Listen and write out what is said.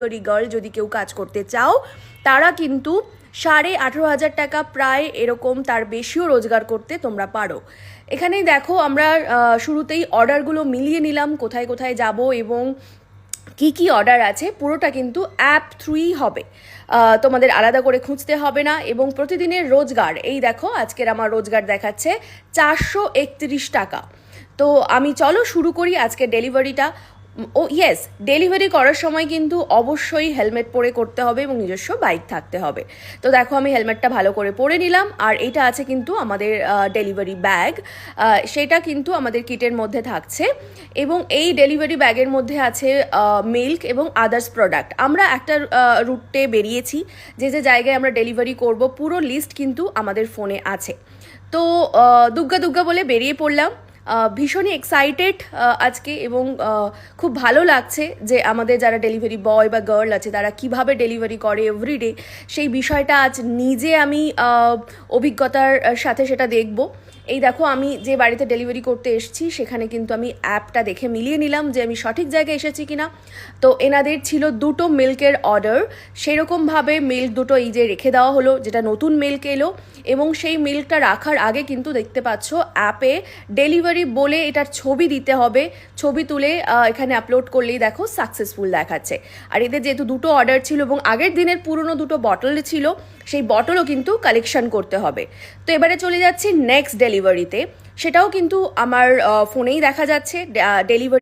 Girl যদি কেউ কাজ করতে চাও তারা কিন্তু 18,500 টাকা প্রায় এরকম তার বেশিও রোজগার করতে তোমরা পারো। এখানেই দেখো আমরা শুরুতেই অর্ডারগুলো মিলিয়ে নিলাম কোথায় কোথায় যাব এবং কি কি অর্ডার আছে। পুরোটা কিন্তু অ্যাপ থ্রুই হবে, তোমাদের আলাদা করে খুঁজতে হবে না। এবং প্রতিদিনের রোজগার, এই দেখো আজকের আমার রোজগার দেখাচ্ছে 431 টাকা। তো আমি চলো শুরু করি আজকে ডেলিভারিটা। ও ইয়েস, ডেলিভারি করার সময় কিন্তু অবশ্যই হেলমেট পরে করতে হবে এবং নিজস্ব বাইক থাকতে হবে। তো দেখো আমি হেলমেটটা ভালো করে পরে নিলাম। আর এইটা আছে কিন্তু আমাদের ডেলিভারি ব্যাগ, সেটা কিন্তু আমাদের কিটের মধ্যে থাকছে। এবং এই ডেলিভারি ব্যাগের মধ্যে আছে মিল্ক এবং আদার্স প্রোডাক্ট। আমরা একটা রুটে বেরিয়েছি, যে যে জায়গায় আমরা ডেলিভারি করব পুরো লিস্ট কিন্তু আমাদের ফোনে আছে। তো দুগ্গা দুগ্গা বলে বেরিয়ে পড়লাম। ভীষণই এক্সাইটেড আজকে এবং খুব ভালো লাগছে যে আমাদের যারা ডেলিভারি বয় বা গার্ল আছে তারা কিভাবে ডেলিভারি করে এভরিডে, সেই বিষয়টা আজ নিজে আমি অভিজ্ঞতার সাথে সেটা দেখব। এই দেখো আমি যে বাড়িতে ডেলিভারি করতে এসেছি সেখানে কিন্তু আমি অ্যাপটা দেখে মিলিয়ে নিলাম যে আমি সঠিক জায়গায় এসেছি কিনা। তো এনাদের ছিল 2টো মিল্কের অর্ডার, সেরকমভাবে মিল্ক দুটো এই যে রেখে দেওয়া হলো, যেটা নতুন মিল্ক এলো। এবং সেই মিল্কটা রাখার আগে কিন্তু দেখতে পাচ্ছ অ্যাপে ডেলিভারি বলে এটার ছবি দিতে হবে। ছবি তুলে এখানে আপলোড করলেই দেখো সাকসেসফুল দেখাচ্ছে। আর এদের যেহেতু 2টো অর্ডার ছিল এবং আগের দিনের পুরনো 2টো বটল ছিল, সেই বটলও কিন্তু কালেকশন করতে হবে। তো এবারে চলে যাচ্ছি নেক্সট ডেলিভারিতে, সেটাও কিন্তু আমার ফোনেই দেখা যাচ্ছে ডেলিভারি